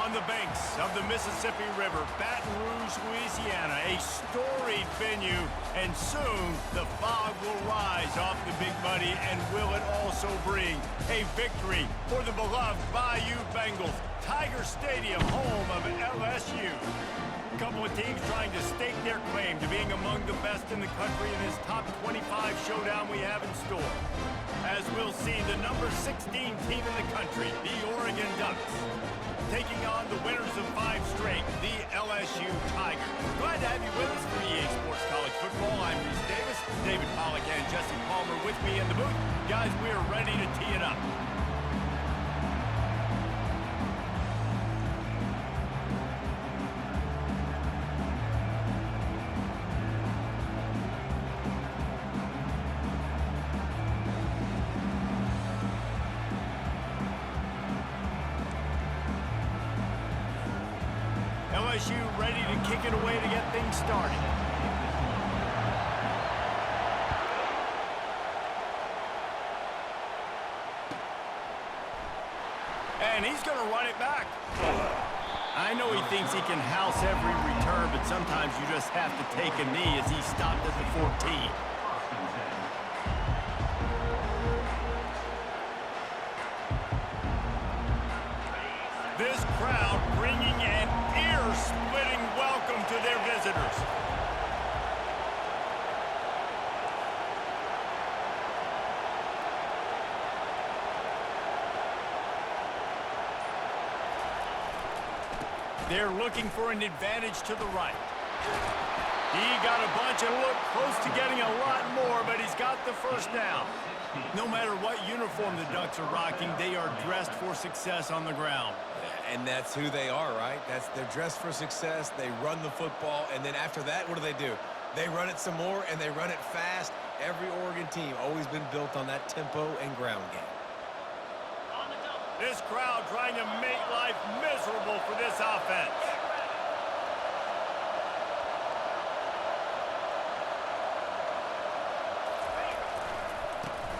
On the banks of the Mississippi River, Baton Rouge, Louisiana, a storied venue, and soon the fog will rise off the Big Muddy, and will it also bring a victory for the beloved Bayou Bengals. Tiger Stadium, home of LSU. A couple of teams trying to stake their claim to being among the best in the country in this top 25 showdown we have in store. As we'll see the number 16 team in the country, the Oregon Ducks, taking on the winners of 5 straight, the LSU Tigers. Glad to have you with us for EA Sports College Football. I'm Reese Davis, David Pollack and Jesse Palmer with me in the booth. Guys, we are ready to tee it up. LSU ready to kick it away to get things started. And he's going to run it back. I know he thinks he can house every return, but sometimes you just have to take a knee as he stopped at the 14. This crowd bringing an ear-splitting welcome to their visitors. They're looking for an advantage to the right. He got a bunch and looked close to getting a lot more, but he's got the first down. No matter what uniform the Ducks are rocking, they are dressed for success on the ground. And that's who they are, right? They're dressed for success. They run the football, and then after that, what do? They run it some more, and they run it fast. Every Oregon team always been built on that tempo and ground game. This crowd trying to make life miserable for this offense.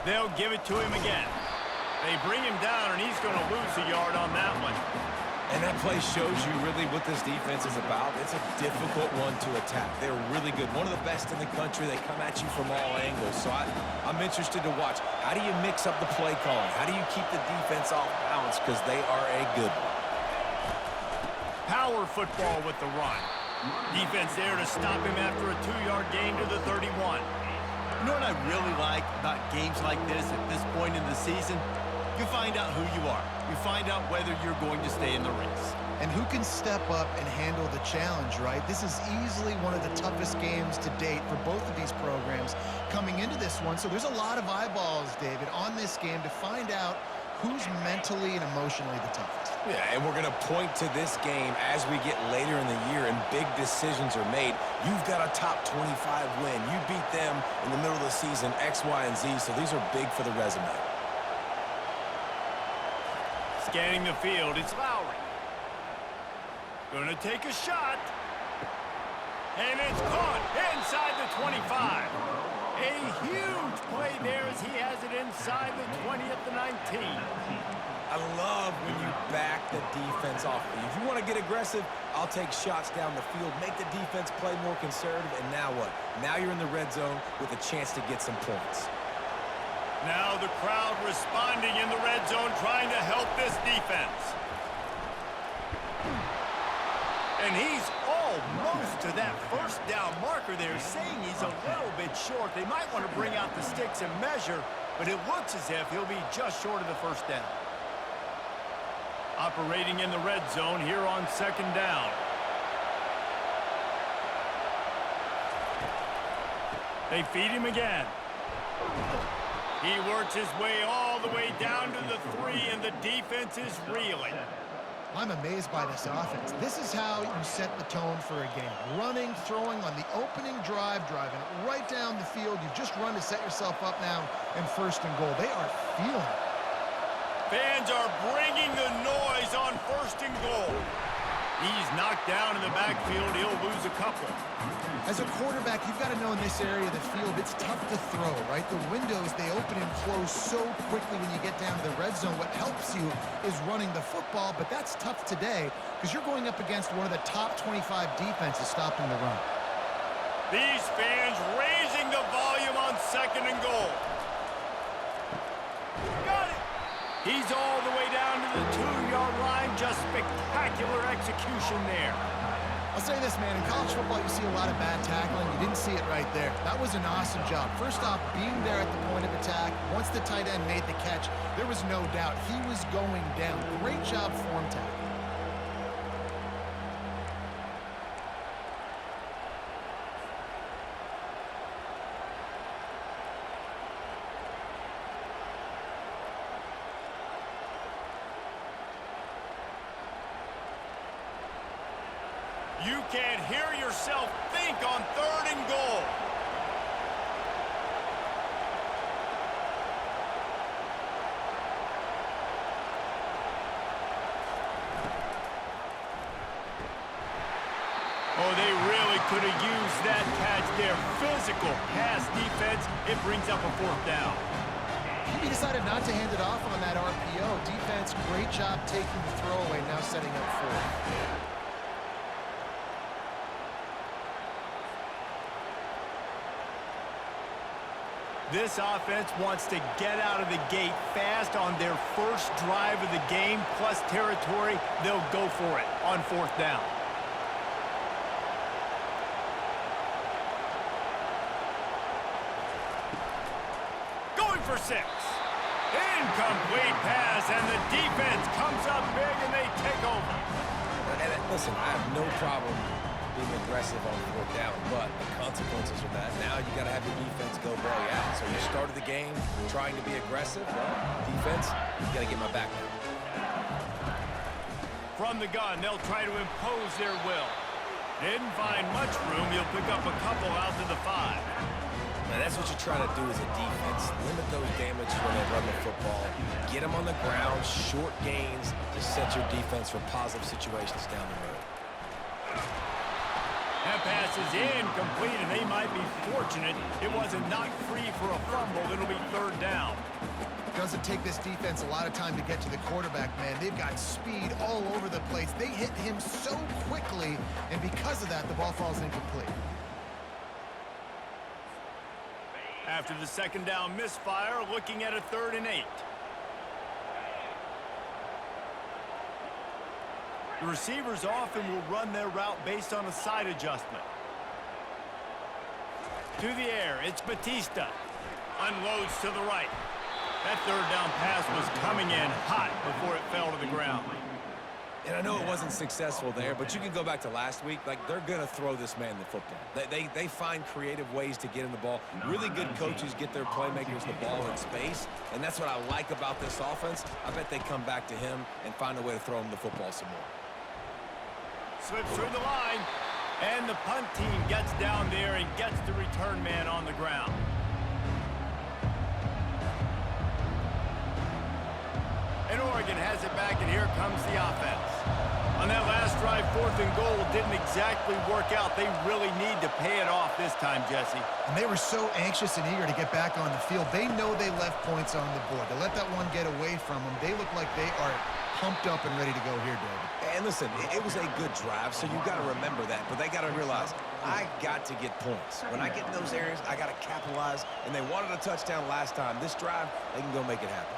They'll give it to him again. They bring him down, and he's going to lose a yard on that one. And that play shows you really what this defense is about. It's a difficult one to attack. They're really good. One of the best in the country. They come at you from all angles. So I'm interested to watch. How do you mix up the play calling? How do you keep the defense off balance? Because they are a good one. Power football with the run. Defense there to stop him after a 2-yard gain to the 31. You know what I really like about games like this at this point in the season? You find out who you are. You find out whether you're going to stay in the race. And who can step up and handle the challenge, right? This is easily one of the toughest games to date for both of these programs coming into this one. So there's a lot of eyeballs, David, on this game to find out who's mentally and emotionally the toughest. Yeah, and we're going to point to this game as we get later in the year and big decisions are made. You've got a top 25 win. You beat them in the middle of the season, X, Y, and Z, so these are big for the resume. Scanning the field, it's Lowry. Going to take a shot. And it's caught inside the 25. A huge play there as he has it inside the 20 at the 19. I love when you back the defense off. If you want to get aggressive, I'll take shots down the field, make the defense play more conservative, and now what? Now you're in the red zone with a chance to get some points. Now the crowd responding in the red zone, trying to help this defense. And he's almost to that first down marker there, saying he's a little bit short. They might want to bring out the sticks and measure, but it looks as if he'll be just short of the first down. Operating in the red zone here on second down. They feed him again. He works his way all the way down to the 3, and the defense is reeling. I'm amazed by this offense. This is how you set the tone for a game. Running, throwing on the opening drive, driving it right down the field. You've just run to set yourself up now in first and goal. They are feeling it. Fans are bringing the noise on first and goal. He's knocked down in the backfield. He'll lose a couple. As a quarterback, you've got to know in this area of the field, it's tough to throw, right? The windows, they open and close so quickly when you get down to the red zone. What helps you is running the football, but that's tough today because you're going up against one of the top 25 defenses stopping the run. These fans raising the volume on 2nd and goal. Got it! He's all the way down to the 2-yard line. Just spectacular execution there. I'll say this, man, in college football, you see a lot of bad tackling. You didn't see it right there. That was an awesome job. First off, being there at the point of attack. Once the tight end made the catch, there was no doubt he was going down. Great job form tackling. You can't hear yourself think on 3rd and goal. Oh, they really could have used that catch there. Physical pass defense. It brings up a 4th down. He decided not to hand it off on that RPO. Defense, great job taking the throwaway, now setting up 4th. This offense wants to get out of the gate fast on their first drive of the game, plus territory. They'll go for it on 4th down. Going for 6. Incomplete pass, and the defense comes up big, and they take over. And listen, I have no problem being aggressive on 4th down, but the consequences of that, now you got to have your defense go bail you out. So you started the game trying to be aggressive. Well, defense, you got to get my back now. From the gun, they'll try to impose their will. Didn't find much room. He'll pick up a couple out to the 5. Now that's what you try to do as a defense. Limit those damage when they run the football. Get them on the ground, short gains to set your defense for positive situations down the road. That pass is incomplete, and they might be fortunate it wasn't knocked free for a fumble. It'll be 3rd down. Doesn't take this defense a lot of time to get to the quarterback, man. They've got speed all over the place. They hit him so quickly, and because of that, the ball falls incomplete. After the 2nd down misfire, looking at a 3rd and 8. The receivers often will run their route based on a side adjustment. To the air, it's Batista. Unloads to the right. That 3rd down pass was coming in hot before it fell to the ground. And I know it wasn't successful there, but you can go back to last week. Like, they're going to throw this man the football. They find creative ways to get him the ball. Really good coaches get their playmakers the ball in space, and that's what I like about this offense. I bet they come back to him and find a way to throw him the football some more. Slips through the line, and the punt team gets down there and gets the return man on the ground. And Oregon has it back, and here comes the offense. On that last drive, 4th and goal didn't exactly work out. They really need to pay it off this time, Jesse. And they were so anxious and eager to get back on the field. They know they left points on the board. To let that one get away from them, they look like they are pumped up and ready to go here, David. And listen, it was a good drive, so you got to remember that. But they got to realize, I got to get points. When I get in those areas, I got to capitalize. And they wanted a touchdown last time. This drive, they can go make it happen.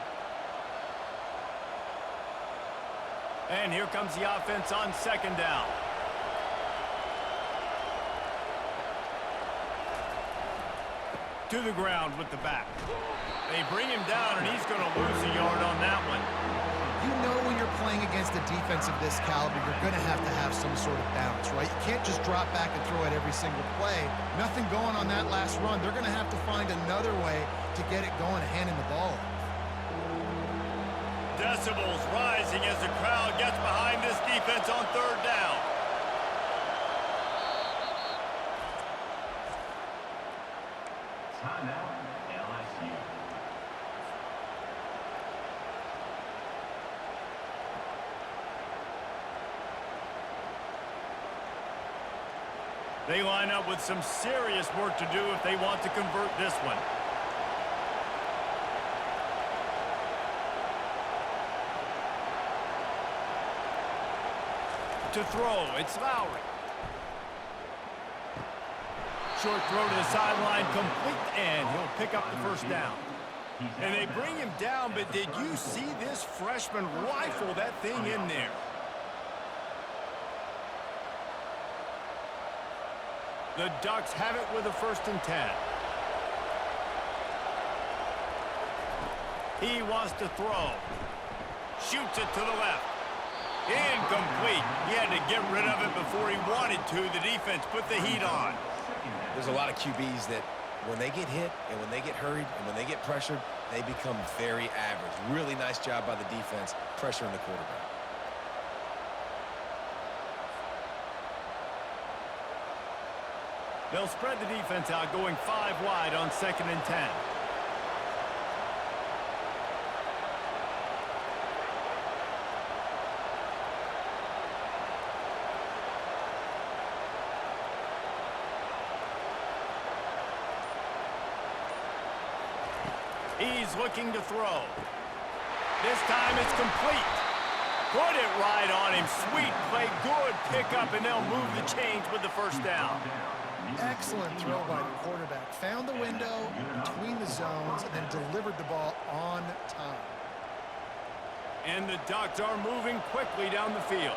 And here comes the offense on 2nd down. To the ground with the back. They bring him down, and he's going to lose a yard on that one. You know when you're playing against a defense of this caliber, you're going to have some sort of balance, right? You can't just drop back and throw it every single play. Nothing going on that last run. They're going to have to find another way to get it going and handing the ball off. Decibels rising as the crowd gets behind this defense on 3rd down. Timeout, LSU. They line up with some serious work to do if they want to convert this one. To throw, it's Lowry. Short throw to the sideline, complete, and he'll pick up the first down. And they bring him down, but did you see this freshman rifle that thing in there? The Ducks have it with a 1st and 10. He wants to throw. Shoots it to the left. Incomplete. He had to get rid of it before he wanted to. The defense put the heat on. There's a lot of QBs that when they get hit and when they get hurried and when they get pressured, they become very average. Really nice job by the defense pressuring the quarterback. They'll spread the defense out, going 5 wide on 2nd and 10. He's looking to throw. This time it's complete. Put it right on him. Sweet play, good pickup, and they'll move the chains with the 1st down. Excellent throw by the quarterback. Found the window between the zones and then delivered the ball on time. And the Ducks are moving quickly down the field.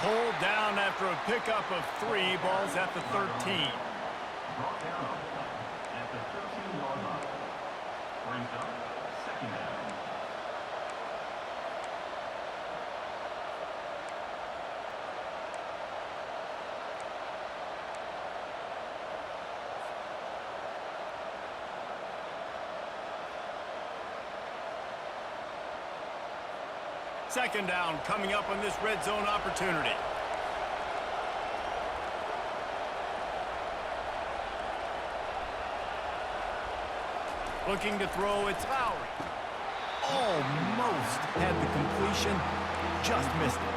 Pulled down after a pickup of 3, balls at the 13. Brought down at the 13-yard line. Brings up 2nd down. Second down coming up on this red zone opportunity. Looking to throw, it's Lowry. Almost had the completion, just missed it.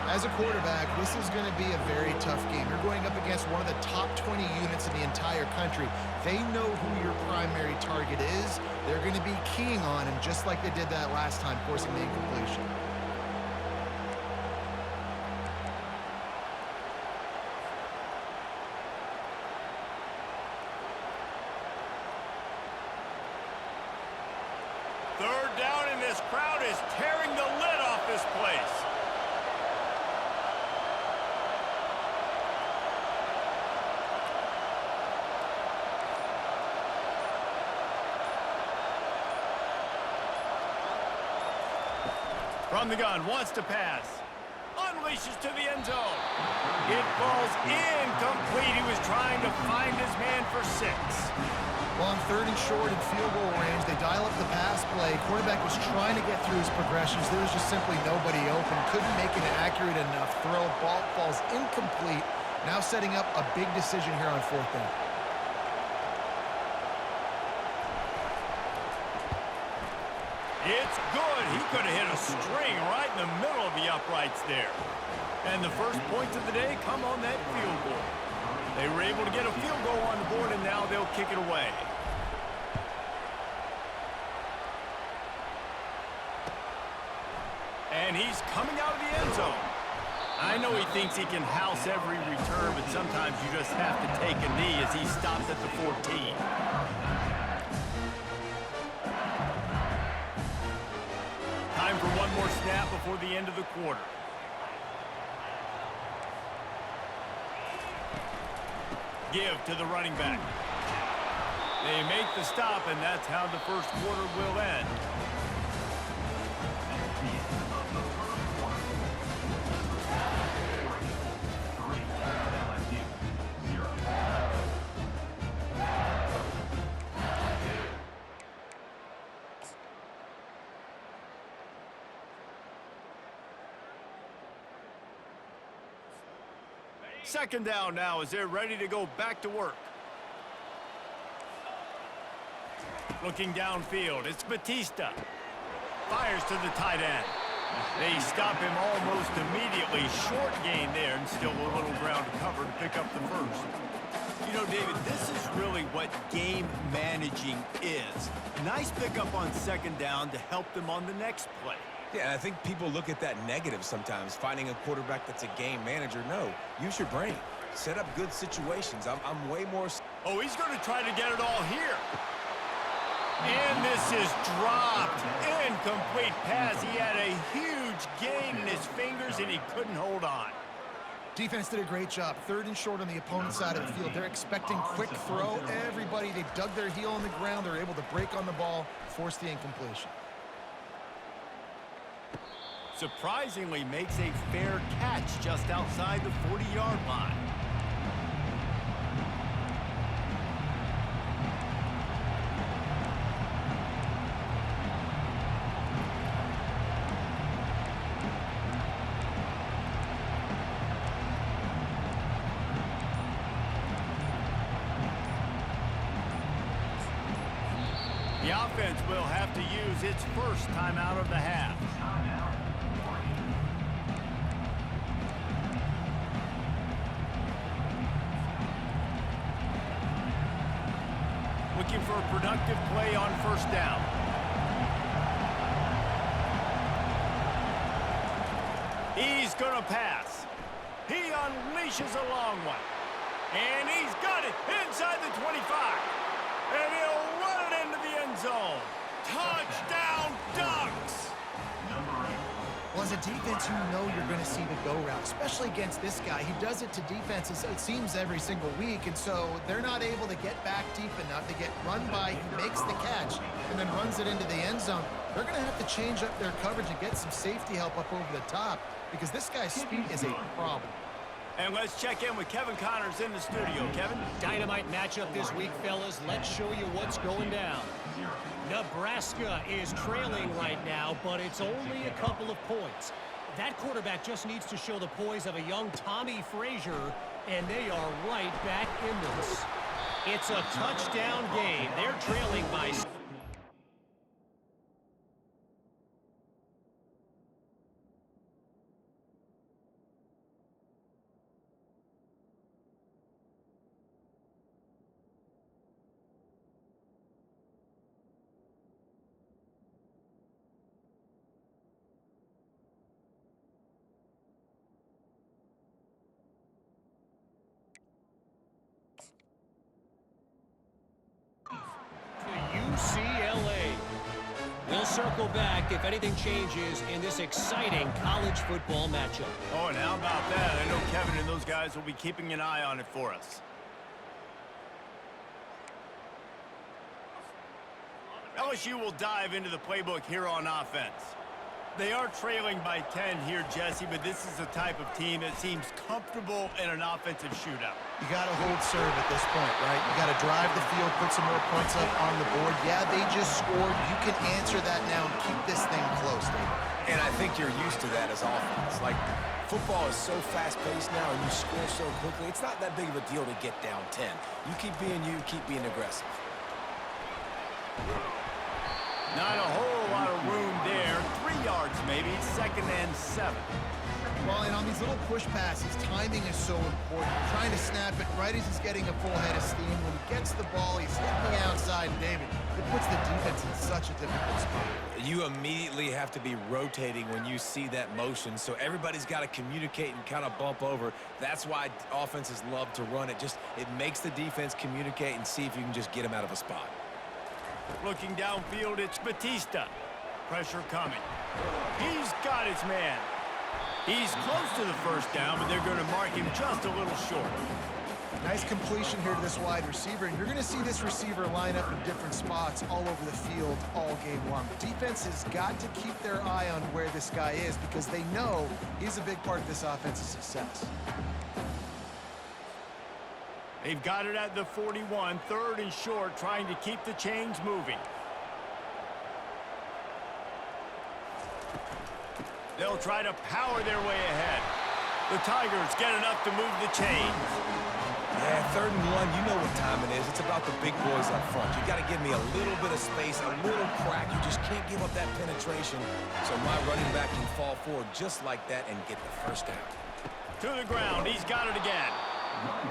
As a quarterback, this is going to be a very tough game. You're going up against one of the top 20 units in the entire country. They know who your primary target is. They're going to be keying on him just like they did that last time, forcing the incompletion. Third down, and this crowd is tearing the lid off this place. From the gun, wants to pass. Unleashes to the end zone. It falls incomplete. He was trying to find his man for 6. Well, on 3rd and short in field goal range, they dial up the pass play. Quarterback was trying to get through his progressions. There was just simply nobody open. Couldn't make an accurate enough throw. Ball falls incomplete. Now setting up a big decision here on 4th down. It's good. He could have hit a string right in the middle of the uprights there. And the first points of the day come on that field goal. They were able to get a field goal on the board, and now they'll kick it away. And he's coming out of the end zone. I know he thinks he can house every return, but sometimes you just have to take a knee as he stops at the 14. Time for one more snap before the end of the quarter. Give to the running back. They make the stop, and that's how the first quarter will end. Second down now as they're ready to go back to work. Looking downfield, it's Batista. Fires to the tight end. They stop him almost immediately. Short gain there and still a little ground to cover to pick up the first. You know, David, this is really what game managing is. Nice pickup on second down to help them on the next play. Yeah, I think people look at that negative sometimes, finding a quarterback that's a game manager. No, use your brain. Set up good situations. I'm way more... Oh, he's going to try to get it all here. And this is dropped. Incomplete pass. He had a huge gain in his fingers, and he couldn't hold on. Defense did a great job. Third and short on the opponent's side of the field. They're expecting quick throw. Everybody, they dug their heel on the ground. They're able to break on the ball, force the incompletion. Surprisingly makes a fair catch just outside the 40-yard line. The offense will have to use its first timeout of the half. Looking for a productive play on first down. He's going to pass. He unleashes a long one. And he's got it inside the 25. And he'll run it into the end zone. Touchdown, Ducks! Well, as a defense, you know you're going to see the go route, especially against this guy. He does it to defenses, it seems, every single week, and so they're not able to get back deep enough. They get run by, he makes the catch, and then runs it into the end zone. They're going to have to change up their coverage and get some safety help up over the top because this guy's speed is a problem. And let's check in with Kevin Connors in the studio. Kevin? Dynamite matchup this week, fellas. Let's show you what's going down. Nebraska is trailing right now, but it's only a couple of points. That quarterback just needs to show the poise of a young Tommy Frazier, and they are right back in this. It's a touchdown game. They're trailing by... UCLA. We'll circle back if anything changes in this exciting college football matchup. Oh, and how about that? I know Kevin and those guys will be keeping an eye on it for us. LSU will dive into the playbook here on offense. They are trailing by 10 here, Jesse, but this is the type of team that seems comfortable in an offensive shootout. You got to hold serve at this point, right? You got to drive the field, put some more points up on the board. Yeah, they just scored. You can answer that now and keep this thing close, David. And I think you're used to that as offense. Like, football is so fast-paced now and you score so quickly, it's not that big of a deal to get down 10. You keep being you, keep being aggressive. Not a whole lot of room there. 3 yards maybe, 2nd and 7. Well, and on these little push passes, timing is so important. Trying to snap it right as he's getting a full head of steam. When he gets the ball, he's hitting the outside, and David, it puts the defense in such a difficult spot. You immediately have to be rotating when you see that motion, so everybody's got to communicate and kind of bump over. That's why offenses love to run it. It makes the defense communicate and see if you can just get them out of a spot. Looking downfield, it's Batista. Pressure coming. He's got his man. He's close to the first down, but they're going to mark him just a little short. Nice completion here to this wide receiver, and you're going to see this receiver line up in different spots all over the field all game long. Defense has got to keep their eye on where this guy is because they know he's a big part of this offense's success. They've got it at the 41, 3rd and short, trying to keep the chains moving. They'll try to power their way ahead. The Tigers get enough to move the chains. Yeah, 3rd and 1, you know what time it is. It's about the big boys up front. You got to give me a little bit of space, a little crack. You just can't give up that penetration. So my running back can fall forward just like that and get the first down. To the ground, he's got it again.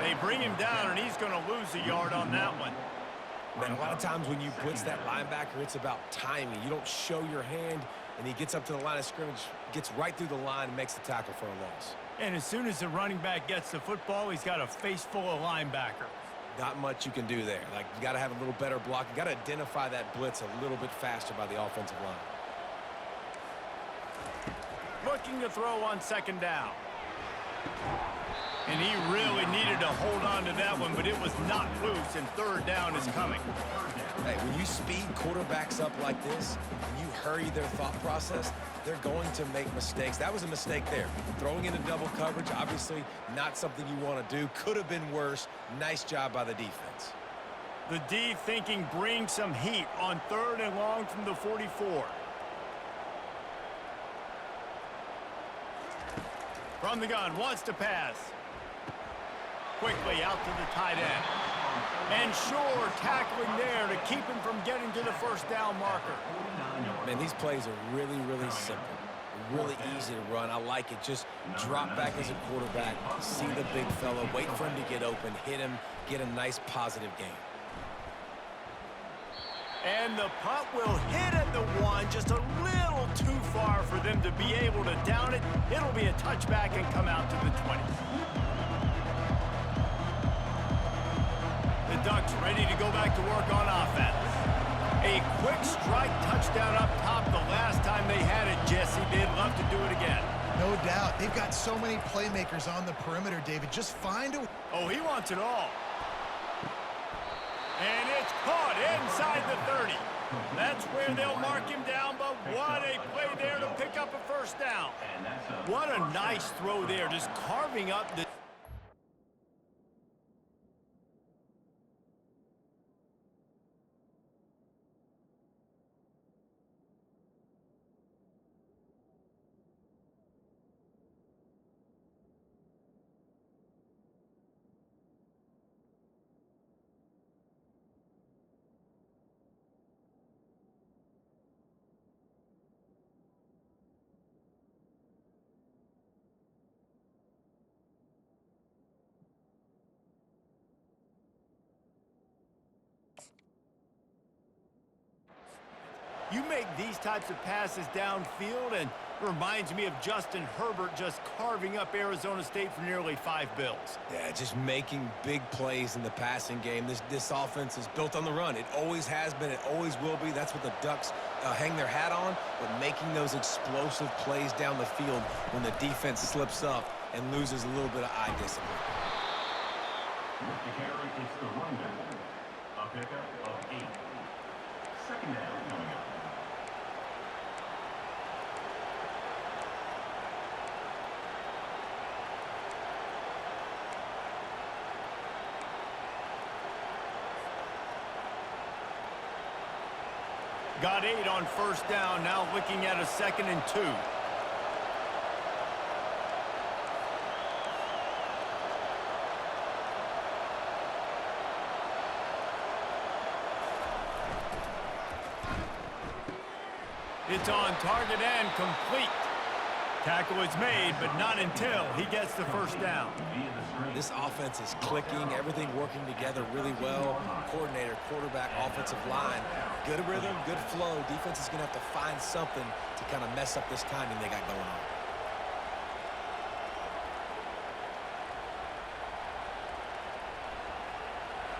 They bring him down, and he's going to lose a yard on that one. Man, a lot of times when you blitz that linebacker, it's about timing. You don't show your hand, and he gets up to the line of scrimmage, gets right through the line, and makes the tackle for a loss. And as soon as the running back gets the football, he's got a face full of linebackers. Not much you can do there. Like, you got to have a little better block. You got to identify that blitz a little bit faster by the offensive line. Looking to throw on 2nd down. And he really needed to hold on to that one, but it was not loose, and 3rd down is coming. Hey, when you speed quarterbacks up like this, and you hurry their thought process, they're going to make mistakes. That was a mistake there. Throwing into double coverage, obviously not something you want to do. Could have been worse. Nice job by the defense. The D thinking bring some heat on 3rd and long from the 44. From the gun, wants to pass. Quickly out to the tight end. And Shore tackling there to keep him from getting to the 1st down marker. Man, these plays are really, really simple. Really easy to run. I like it. Just drop back as a quarterback, see the big fella, wait for him to get open, hit him, get a nice positive gain. And the punt will hit at the 1, just a little too far for them to be able to down it. It'll be a touchback and come out to the 20. The Ducks ready to go back to work on offense. A quick strike touchdown up top the last time they had it, Jesse. They'd love to do it again. No doubt. They've got so many playmakers on the perimeter, David. Just find a... Oh, he wants it all. And it's caught inside the 30. That's where they'll mark him down, but what a play there to pick up a 1st down. What a nice throw there, just carving up the... You make these types of passes downfield, and it reminds me of Justin Herbert just carving up Arizona State for nearly 5 bills. Yeah, just making big plays in the passing game. This offense is built on the run. It always has been. It always will be. That's what the Ducks hang their hat on, but making those explosive plays down the field when the defense slips up and loses a little bit of eye discipline. The carry is the runback. A pickup of 8. 2nd down coming up. Got 8 on 1st down, now looking at a 2nd and 2. It's on target and complete. Tackle is made, but not until he gets the 1st down. This offense is clicking, everything working together really well. Coordinator, quarterback, offensive line. Good rhythm, good flow. Defense is going to have to find something to kind of mess up this timing they got going on.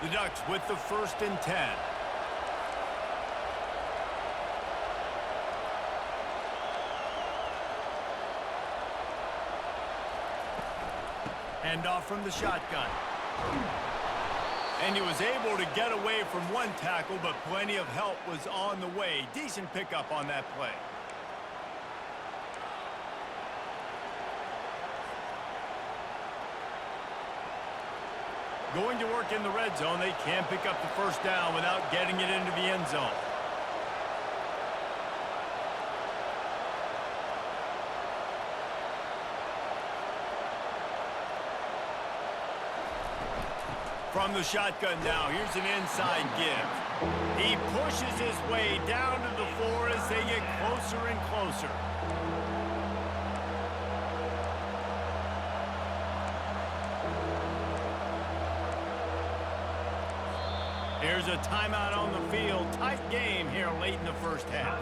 The Ducks with the 1st and 10. Handoff from the shotgun. And he was able to get away from one tackle, but plenty of help was on the way. Decent pickup on that play. Going to work in the red zone, they can't pick up the 1st down without getting it into the end zone. From the shotgun now, here's an inside give. He pushes his way down to the floor as they get closer and closer. Here's a timeout on the field. Tight game here late in the first half.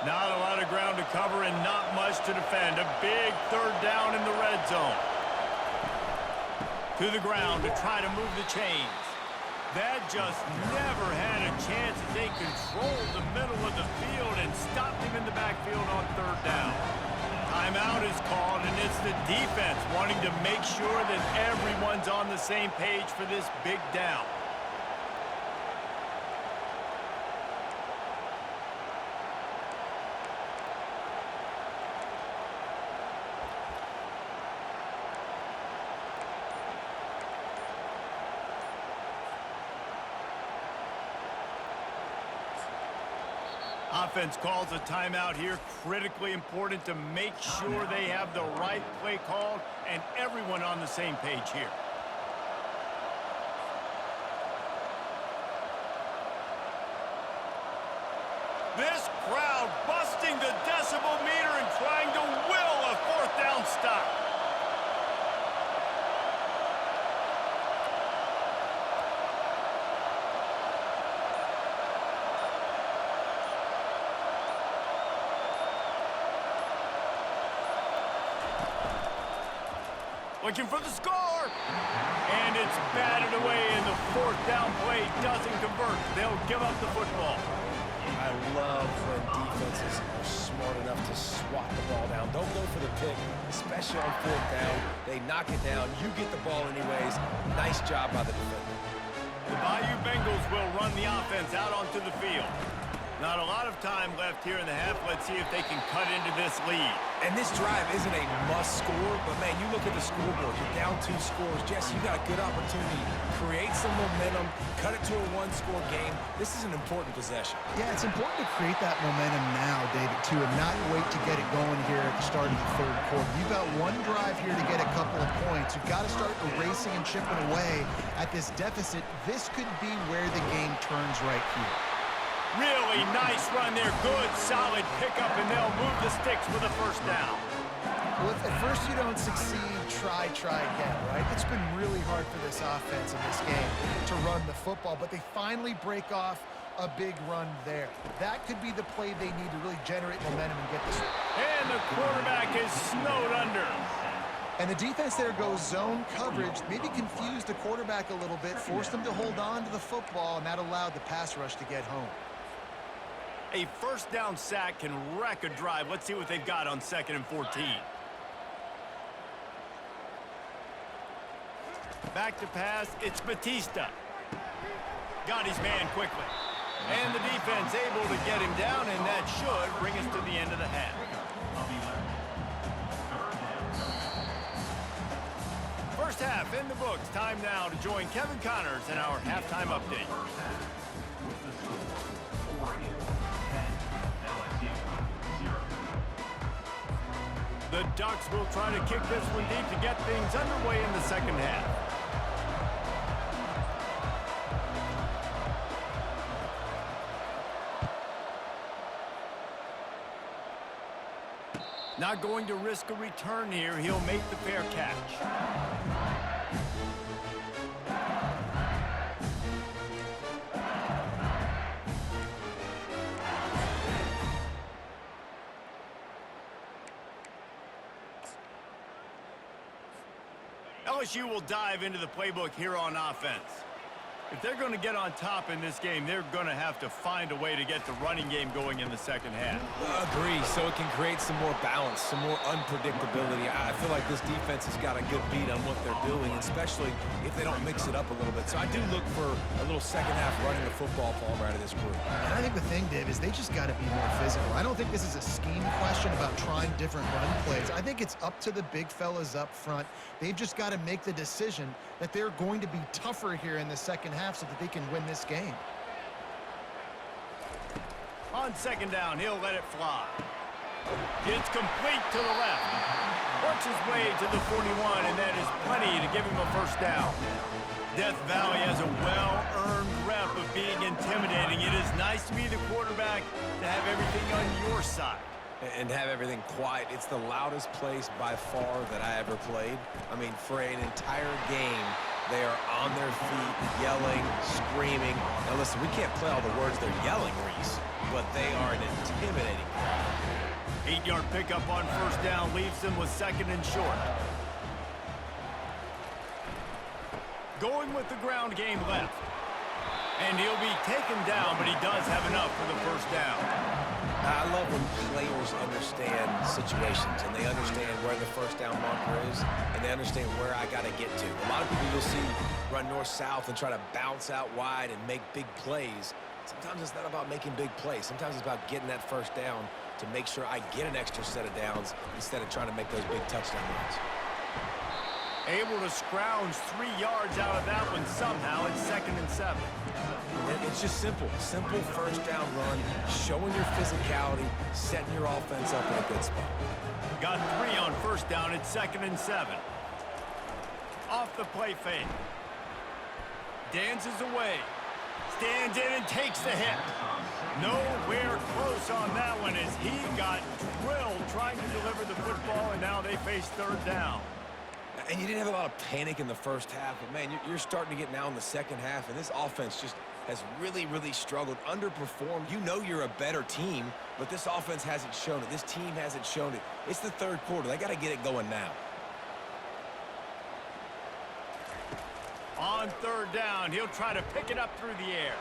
Not a lot of ground to cover and not much to defend. A big third down in the red zone. To the ground to try to move the chains. That just never had a chance as they controlled the middle of the field and stopped him in the backfield on third down. Timeout is called, and it's the defense wanting to make sure that everyone's on the same page for this big down. Offense calls a timeout here. Critically important to make sure they have the right play called and everyone on the same page here. This crowd busting the decibel meter and trying to will a fourth down stop. Looking for the score. And it's batted away, and the fourth down play doesn't convert. They'll give up the football. I love when defenses are smart enough to swat the ball down. Don't go for the pick, especially on fourth down. They knock it down. You get the ball anyways. Nice job by the defender. The Bayou Bengals will run the offense out onto the field. Not a lot of time left here in the half. Let's see if they can cut into this lead. And this drive isn't a must score, but man, you look at the scoreboard. You're down 2 scores. Jesse, you got a good opportunity. Create some momentum. Cut it to a 1-score game. This is an important possession. Yeah, it's important to create that momentum now, David, too, and not wait to get it going here at the start of the third quarter. You've got one drive here to get a couple of points. You've got to start erasing and chipping away at this deficit. This could be where the game turns right here. Really nice run there. Good, solid pickup, and they'll move the sticks with a first down. Well, if at first you don't succeed, try again, right? It's been really hard for this offense in this game to run the football, but they finally break off a big run there. That could be the play they need to really generate momentum and get this. And the quarterback is snowed under. And the defense there goes zone coverage, maybe confused the quarterback a little bit, forced them to hold on to the football, and that allowed the pass rush to get home. A first down sack can wreck a drive. Let's see what they've got on 2nd and 14. Back to pass, it's Batista. Got his man quickly. And the defense able to get him down, and that should bring us to the end of the half. First half in the books. Time now to join Kevin Connors in our halftime update. The Ducks will try to kick this one deep to get things underway in the second half. Not going to risk a return here. He'll make the fair catch. LSU will dive into the playbook here on offense. If they're going to get on top in this game, they're going to have to find a way to get the running game going in the second half. Agree, so it can create some more balance, some more unpredictability. I feel like this defense has got a good beat on what they're doing, especially if they don't mix it up a little bit. So I do look for a little second half running the football Palmer out of this group. And I think the thing, Dave, is they just got to be more physical. I don't think this is a scheme question about trying different run plays. I think it's up to the big fellas up front. They've just got to make the decision that they're going to be tougher here in the second half so that they can win this game. On second down, he'll let it fly. It's complete to the left. Works his way to the 41, and that is plenty to give him a first down. Death Valley has a well-earned rep of being intimidating. It is nice to be the quarterback to have everything on your side. And have everything quiet. It's the loudest place by far that I ever played. I mean, for an entire game, they are on their feet, yelling, screaming. Now listen, we can't play all the words they're yelling, Reese, but they are an intimidating crowd. 8-yard pickup on first down leaves them with second and short. Going with the ground game left. And he'll be taken down, but he does have enough for the first down. I love when players understand situations and they understand where the first down marker is and they understand where I got to get to. A lot of people you'll see run north-south and try to bounce out wide and make big plays. Sometimes it's not about making big plays. Sometimes it's about getting that first down to make sure I get an extra set of downs instead of trying to make those big touchdown runs. Able to scrounge 3 yards out of that one somehow. It's second and 7. It's just simple. Simple first down run, showing your physicality, setting your offense up in a good spot. Got 3 on first down. It's second and 7. Off the play fake. Dances away. Stands in and takes the hit. Nowhere close on that one as he got drilled trying to deliver the football, and now they face third down. And you didn't have a lot of panic in the first half, but, man, you're starting to get now in the second half, and this offense just has really, really struggled, underperformed. You know you're a better team, but this offense hasn't shown it. This team hasn't shown it. It's the third quarter. They got to get it going now. On third down, he'll try to pick it up through the air.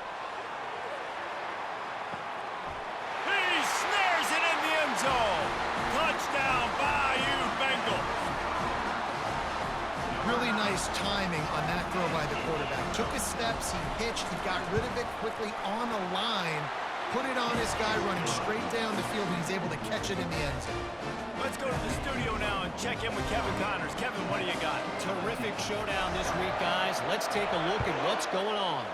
He snares it in the end zone. Touchdown, Bayou Bengals. Really nice timing on that throw by the quarterback. Took his steps, he hitched, he got rid of it quickly on the line, put it on his guy running straight down the field, and he's able to catch it in the end zone. Let's go to the studio now and check in with Kevin Connors. Kevin, what do you got? Terrific showdown this week, guys. Let's take a look at what's going on.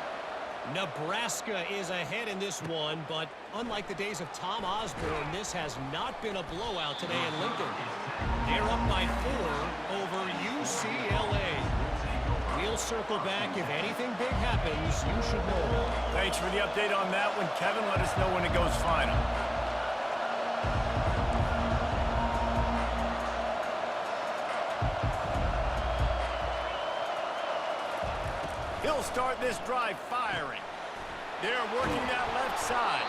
Nebraska is ahead in this one, but unlike the days of Tom Osborne, this has not been a blowout today in Lincoln. They're up by 4 over UCLA. We'll circle back. If anything big happens, you should know. Thanks for the update on that one, Kevin. Let us know when it goes final. He'll start this drive firing. They're working that left side.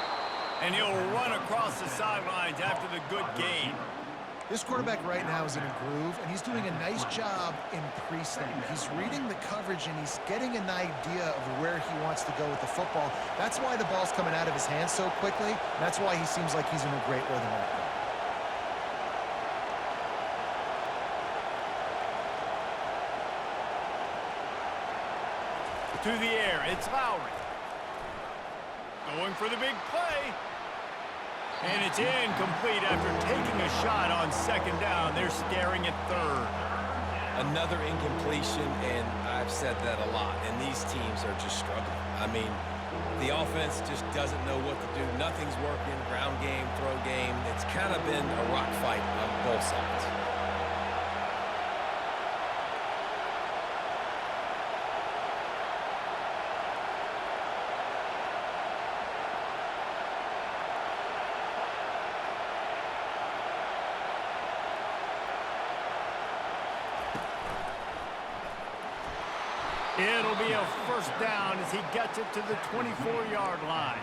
And he'll run across the sidelines after the good gain. This quarterback right now is in a groove, and he's doing a nice job in pre-snap. He's reading the coverage, and he's getting an idea of where he wants to go with the football. That's why the ball's coming out of his hands so quickly. That's why he seems like he's in a great rhythm right now. To the air, it's Lowry. Going for the big play. And it's incomplete after taking a shot on second down. They're staring at third. Another incompletion, and I've said that a lot, and these teams are just struggling. I mean, the offense just doesn't know what to do. Nothing's working, ground game, throw game. It's kind of been a rock fight on both sides. It'll be a first down as he gets it to the 24-yard line.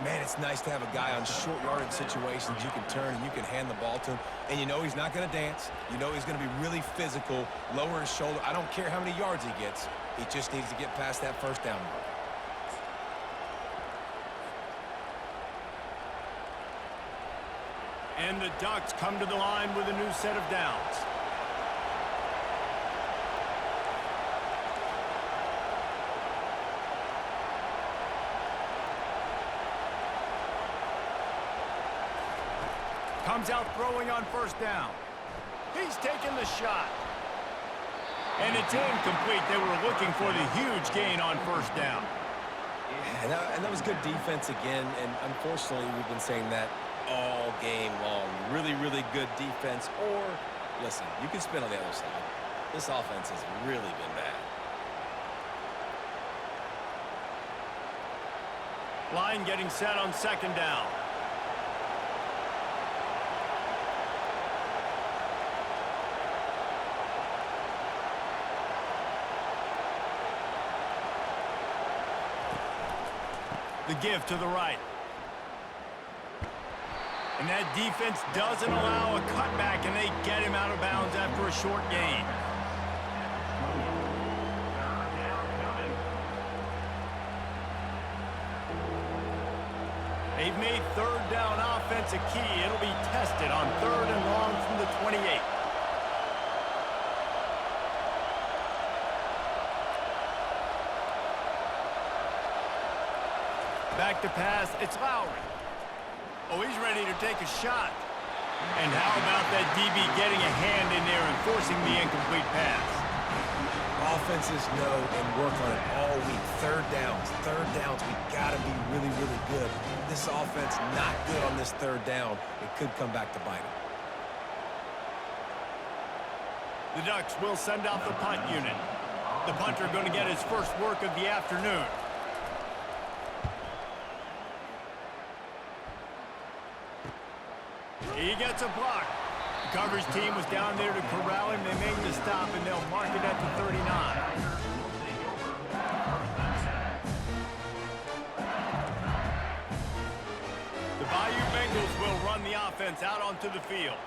Man, it's nice to have a guy on short yardage situations you can turn and you can hand the ball to him. And you know he's not going to dance. You know he's going to be really physical, lower his shoulder. I don't care how many yards he gets. He just needs to get past that first down mark. And the Ducks come to the line with a new set of downs. Comes out throwing on first down. He's taking the shot. And it's incomplete. They were looking for the huge gain on first down. And that was good defense again. And unfortunately, we've been saying that all game long. Really, really good defense. Or, listen, you can spin on the other side. This offense has really been bad. Line getting set on second down. The give to the right. And that defense doesn't allow a cutback, and they get him out of bounds after a short gain. They've made third down offense a key. It'll be tested on third and long from the 28. Back to pass, it's Lowry. Oh, he's ready to take a shot. And how about that DB getting a hand in there and forcing the incomplete pass? Offenses know and work on it all week. Third downs, we got to be really, really good. This offense not good on this third down. It could come back to bite them. The Ducks will send out the punt unit. The punter going to get his first work of the afternoon. He gets a block. The coverage team was down there to corral him. They made the stop, and they'll mark it at the 39. The Bayou Bengals will run the offense out onto the field.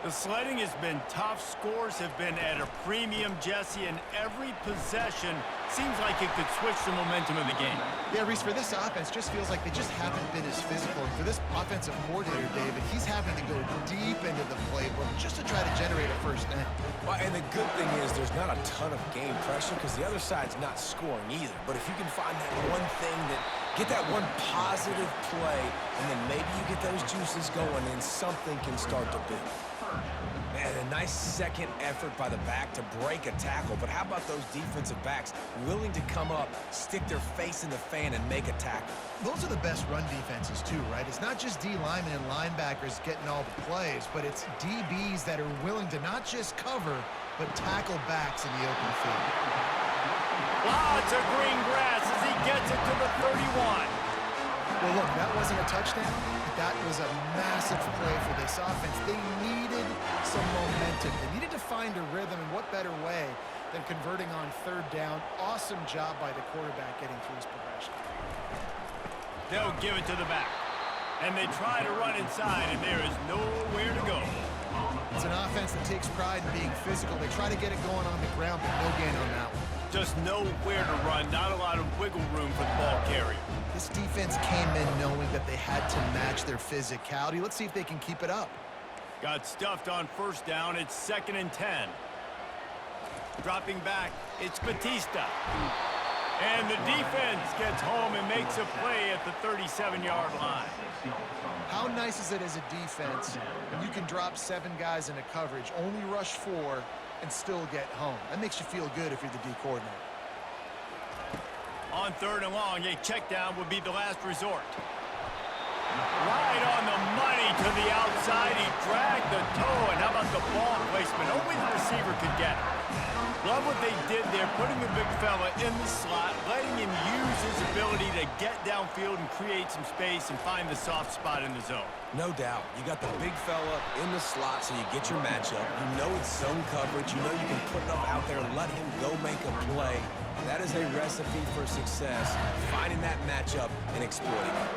The sledding has been tough. Scores have been at a premium, Jesse, and every possession seems like it could switch the momentum of the game. Yeah, Reese, for this offense, just feels like they just haven't been as physical. And for this offensive coordinator, David, he's having to go deep into the playbook just to try to generate a first down. Well, and the good thing is there's not a ton of game pressure because the other side's not scoring either. But if you can find that one thing get that one positive play, and then maybe you get those juices going and something can start to build. Man, a nice second effort by the back to break a tackle. But how about those defensive backs willing to come up, stick their face in the fan, and make a tackle? Those are the best run defenses, too, right? It's not just D linemen and linebackers getting all the plays, but it's DBs that are willing to not just cover, but tackle backs in the open field. Lots of green grass as he gets it to the 31. Well, look, that wasn't a touchdown, but that was a massive play for this offense. They needed some momentum. They needed to find a rhythm, and what better way than converting on third down. Awesome job by the quarterback getting through his progression. They'll give it to the back. And they try to run inside, and there is nowhere to go. It's an offense that takes pride in being physical. They try to get it going on the ground, but no gain on that one. Just nowhere to run, not a lot of wiggle room for the ball carrier. This defense came in knowing that they had to match their physicality. Let's see if they can keep it up. Got stuffed on first down. It's 2nd and 10. Dropping back, it's Batista. And the defense gets home and makes a play at the 37-yard line. How nice is it as a defense when you can drop 7 guys into coverage, only rush 4, and still get home? That makes you feel good if you're the D coordinator. On 3rd and long, a check down would be the last resort. Right on the money to the outside. He dragged the toe, and how about the ball placement? Only the receiver could get it. Love what they did there, putting the big fella in the slot, letting him use his ability to get downfield and create some space and find the soft spot in the zone. No doubt. You got the big fella in the slot, so you get your matchup. You know it's zone coverage. You know you can put it up out there and let him go make a play. That is a recipe for success, finding that matchup and exploiting it.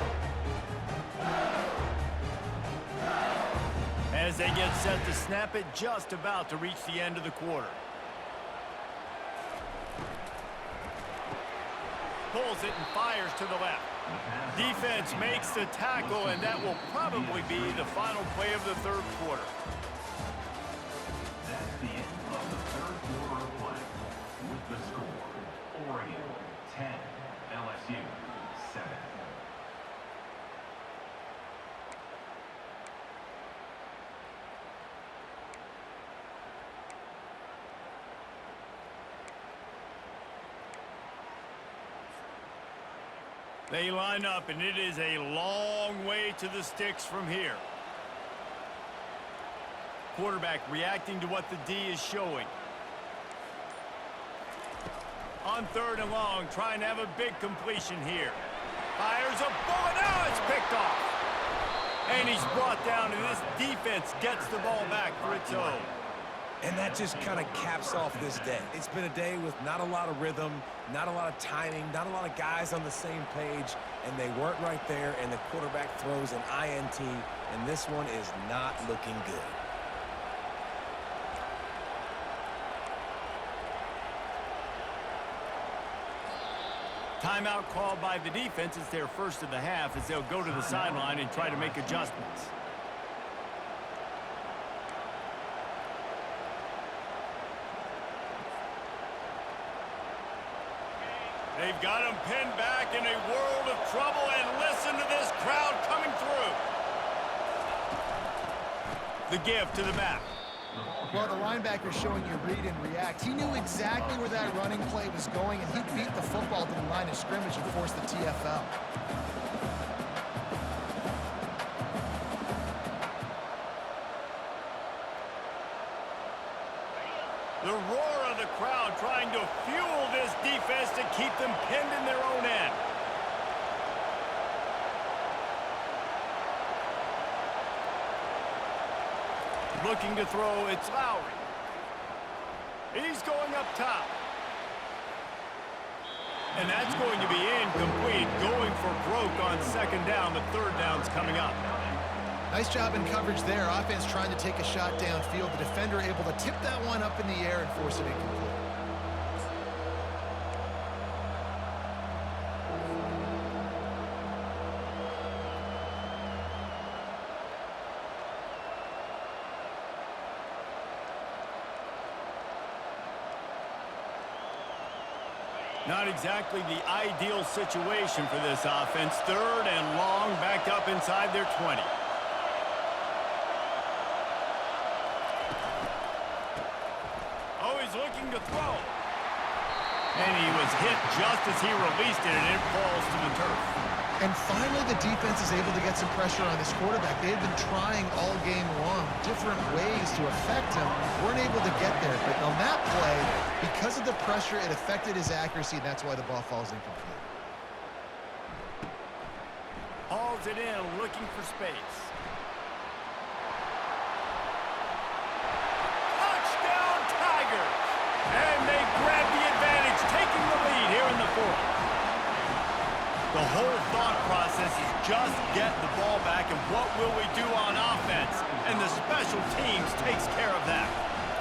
As they get set to snap it, just about to reach the end of the quarter. Pulls it and fires to the left. Defense makes the tackle, and that will probably be the final play of the third quarter. That's the end of the third quarter of play. With the score, Oregon 10, LSU 7. They line up, and it is a long way to the sticks from here. Quarterback reacting to what the D is showing. On third and long, trying to have a big completion here. Fires a bullet. Now it's picked off. And he's brought down, and this defense gets the ball back for its own. And that just kind of caps off this day. It's been a day with not a lot of rhythm, not a lot of timing, not a lot of guys on the same page, and they weren't right there, and the quarterback throws an INT, and this one is not looking good. Timeout called by the defense. It's their first of the half as they'll go to the sideline and try to make adjustments. They've got him pinned back in a world of trouble, and listen to this crowd coming through. The give to the back. Well, the linebacker's showing you read and react. He knew exactly where that running play was going, and he beat the football to the line of scrimmage and forced the TFL. The roar of the crowd trying to fuel this defense to keep them pinned in their own end. Looking to throw, it's Lowry. He's going up top. And that's going to be incomplete. Going for broke on second down. The third down's coming up. Nice job in coverage there. Offense trying to take a shot downfield. The defender able to tip that one up in the air and force it incomplete. Not exactly the ideal situation for this offense. Third and long, back up inside their 20. Oh, he's looking to throw. And he was hit just as he released it, and it falls to the turf. And finally, the defense is able to get some pressure on this quarterback. They had been trying all game long, different ways to affect him. Weren't able to get there. But on that play, because of the pressure, it affected his accuracy, and that's why the ball falls incomplete. Hauls it in, looking for space. Touchdown, Tigers! And they grab the advantage, taking the lead here in the fourth. The whole thought process is just get the ball back, and what will we do on offense? And the special teams takes care of that.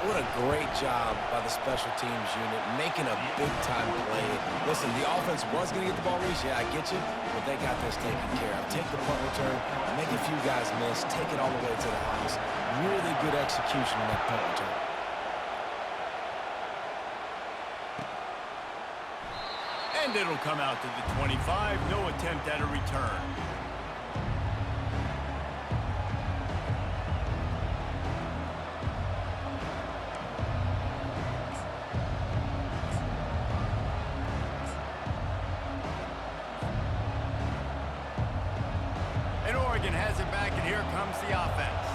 What a great job by the special teams unit, making a big-time play. Listen, the offense was going to get the ball released. Yeah, I get you, but they got this taken care of. Take the punt return, make a few guys miss, take it all the way to the house. Really good execution on that punt return. And it'll come out to the 25. No attempt at a return. And Oregon has it back, and here comes the offense.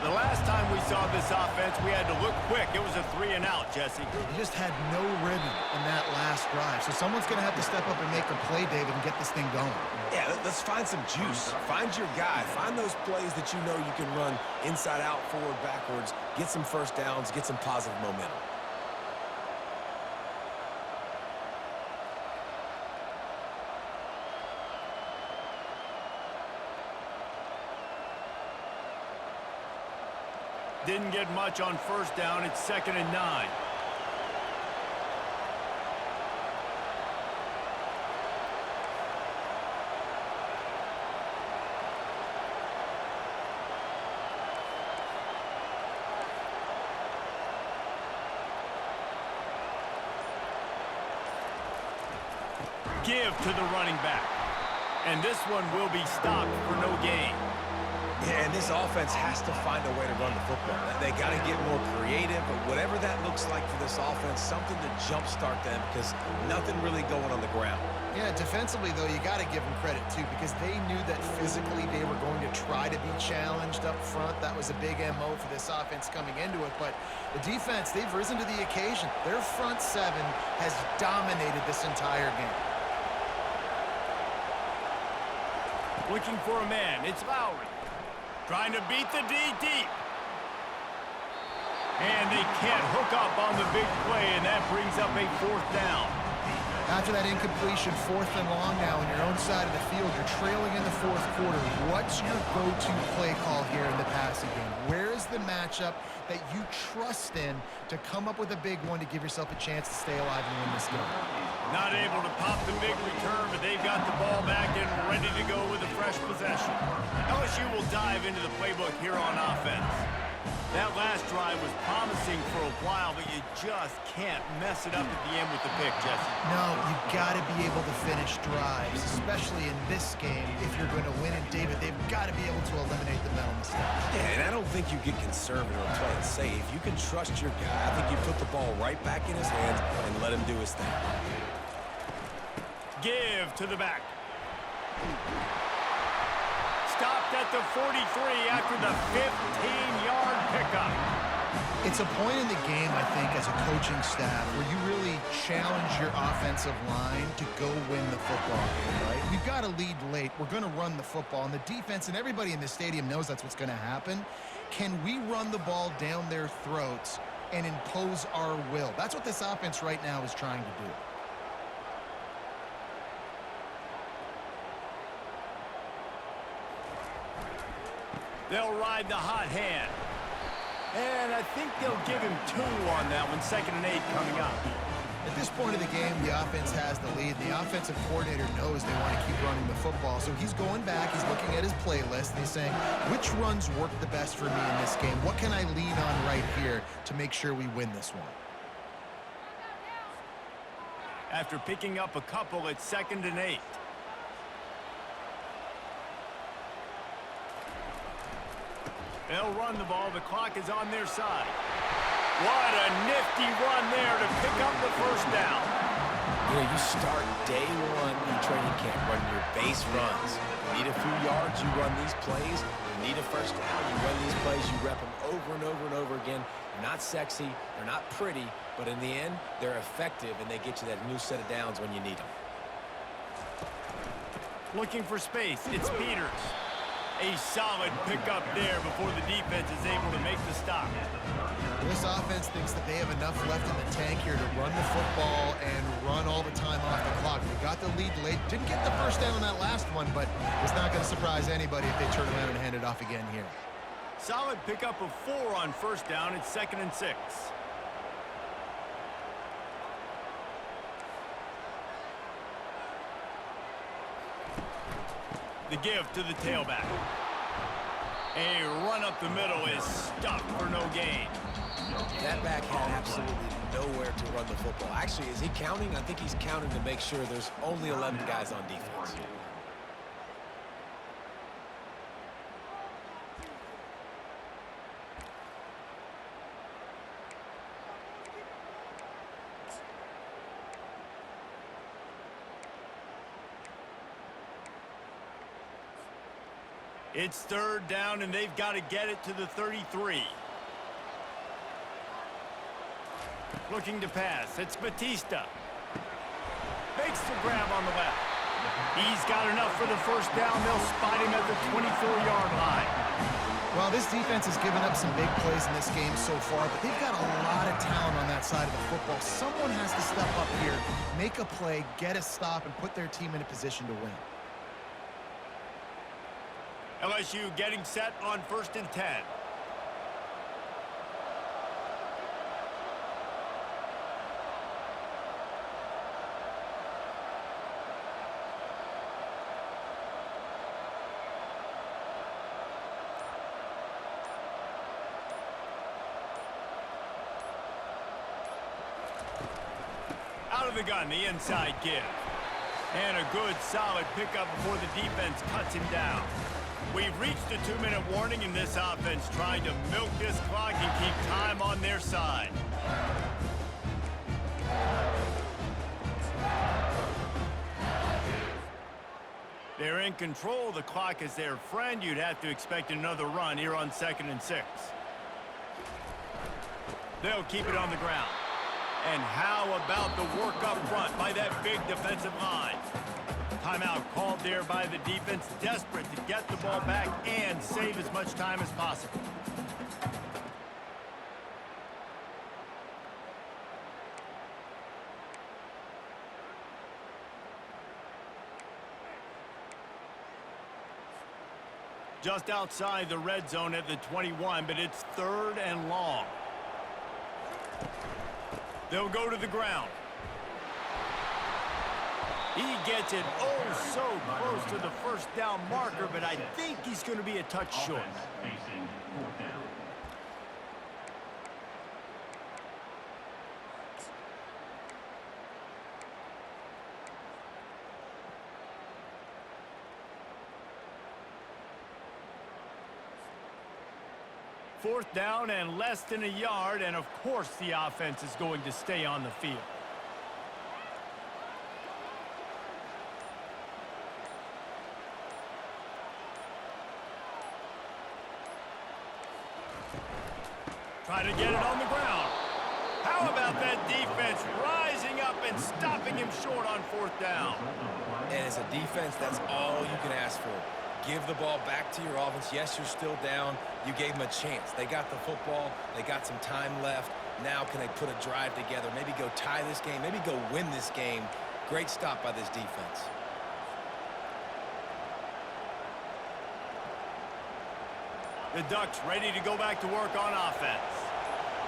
The last time we saw this offense, we had to look quick. It was a 3-and-out, Jesse. You just had no rhythm in that last drive. So someone's going to have to step up and make a play, David, and get this thing going. Yeah, let's find some juice. Find your guy. Find those plays that you know you can run inside out, forward, backwards, get some first downs, get some positive momentum. Didn't get much on first down. It's 2nd and 9. Give to the running back. And this one will be stopped for no gain. Yeah, and this offense has to find a way to run the football. They got to get more creative, but whatever that looks like for this offense, something to jumpstart them because nothing really going on the ground. Yeah, defensively, though, you got to give them credit, too, because they knew that physically they were going to try to be challenged up front. That was a big MO for this offense coming into it. But the defense, they've risen to the occasion. Their front seven has dominated this entire game. Looking for a man. It's Lowry. Trying to beat the D deep. And they can't hook up on the big play, and that brings up a 4th down. After that incompletion, 4th and long now on your own side of the field, you're trailing in the 4th quarter. What's your go-to play call here in the passing game? Where is the matchup that you trust in to come up with a big one to give yourself a chance to stay alive and win this game? Not able to pop the big return, but they've got the ball back and ready to go with a fresh possession. LSU will dive into the playbook here on offense. That last drive was promising for a while, but you just can't mess it up at the end with the pick, Jesse. No, you've got to be able to finish drives, especially in this game. If you're going to win it, David, they've got to be able to eliminate the mental mistakes. Yeah, and I don't think you get conservative or play it safe. You can trust your guy. I think you put the ball right back in his hands and let him do his thing. Give to the back. Stopped at the 43 after the 15-yard pickup. It's a point in the game, I think, as a coaching staff where you really challenge your offensive line to go win the football game, right? We've got to lead late. We're going to run the football. And the defense and everybody in the stadium knows that's what's going to happen. Can we run the ball down their throats and impose our will? That's what this offense right now is trying to do. They'll ride the hot hand. And I think they'll give him 2 on that one. 2nd and 8 coming up. At this point of the game, the offense has the lead. The offensive coordinator knows they want to keep running the football. So he's going back, he's looking at his playlist, and he's saying, which runs work the best for me in this game? What can I lean on right here to make sure we win this one? After picking up a couple, it's 2nd and 8. They'll run the ball. The clock is on their side. What a nifty run there to pick up the first down. You know, you start day one in training camp running your base runs. You need a few yards, you run these plays. You need a first down, you run these plays. You rep them over and over and over again. They're not sexy, they're not pretty, but in the end, they're effective, and they get you that new set of downs when you need them. Looking for space. It's Peters. A solid pickup there before the defense is able to make the stop. This offense thinks that they have enough left in the tank here to run the football and run all the time off the clock. They got the lead late. Didn't get the first down on that last one, but it's not going to surprise anybody if they turn around and hand it off again here. Solid pickup of 4 on first down. It's 2nd and 6. The give to the tailback. A run up the middle is stuffed for no gain. That back had absolutely nowhere to run the football. Actually, is he counting? I think he's counting to make sure there's only 11 guys on defense. It's third down, and they've got to get it to the 33. Looking to pass. It's Batista. Makes the grab on the left. He's got enough for the first down. They'll spot him at the 24-yard line. Well, this defense has given up some big plays in this game so far, but they've got a lot of talent on that side of the football. Someone has to step up here, make a play, get a stop, and put their team in a position to win. LSU getting set on 1st and 10. Out of the gun, the inside give. And a good, solid pickup before the defense cuts him down. We've reached a 2-minute warning in this offense, trying to milk this clock and keep time on their side. They're in control. The clock is their friend. You'd have to expect another run here on 2nd and 6. They'll keep it on the ground. And how about the work up front by that big defensive line? Timeout called there by the defense, desperate to get the ball back and save as much time as possible. Just outside the red zone at the 21, but it's 3rd and long. They'll go to the ground. He gets it oh so close to the first down marker, but I think he's going to be a touch short. Facing 4th down. Fourth down and less than a yard, and of course the offense is going to stay on the field. Trying to get it on the ground. How about that defense rising up and stopping him short on 4th down? And as a defense, that's all you can ask for. Give the ball back to your offense. Yes, you're still down. You gave them a chance. They got the football. They got some time left. Now can they put a drive together? Maybe go tie this game. Maybe go win this game. Great stop by this defense. The Ducks ready to go back to work on offense.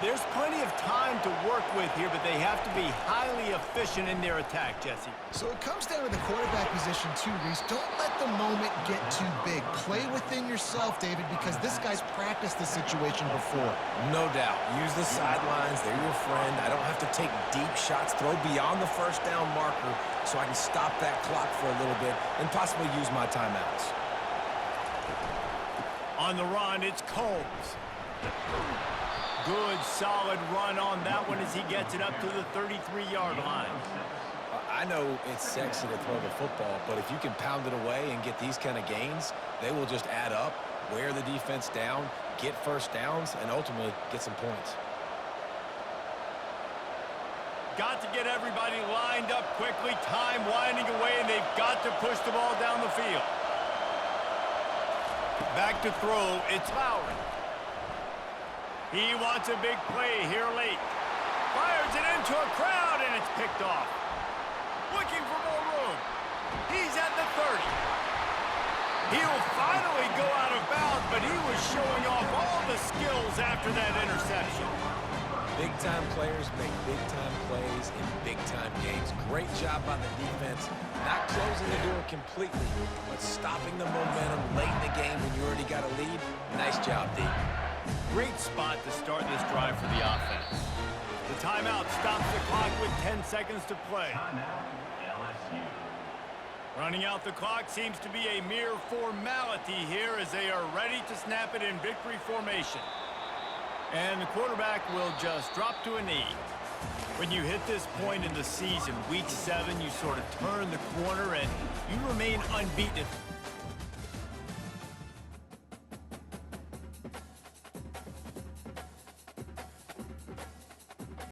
There's plenty of time to work with here, but they have to be highly efficient in their attack, Jesse. So it comes down to the quarterback position too, Reese. Don't let the moment get too big. Play within yourself, David, because this guy's practiced this situation before. No doubt. Use the sidelines. They're your friend. I don't have to take deep shots. Throw beyond the first down marker so I can stop that clock for a little bit and possibly use my timeouts. On the run, it's Combs. Good, solid run on that one as he gets it up to the 33-yard line. I know it's sexy to throw the football, but if you can pound it away and get these kind of gains, they will just add up, wear the defense down, get first downs, and ultimately get some points. Got to get everybody lined up quickly, time winding away, and they've got to push the ball down the field. Back to throw, it's Lowry. He wants a big play here late. Fires it into a crowd, and it's picked off. Looking for more room. He's at the 30. He'll finally go out of bounds, but he was showing off all the skills after that interception. Big-time players make big-time plays in big-time games. Great job by the defense. Not closing the door completely, but stopping the momentum late in the game when you already got a lead. Nice job, D. Great spot to start this drive for the offense. The timeout stops the clock with 10 seconds to play. LSU. Running out the clock seems to be a mere formality here as they are ready to snap it in victory formation. And the quarterback will just drop to a knee. When you hit this point in the season, week 7, you sort of turn the corner and you remain unbeaten.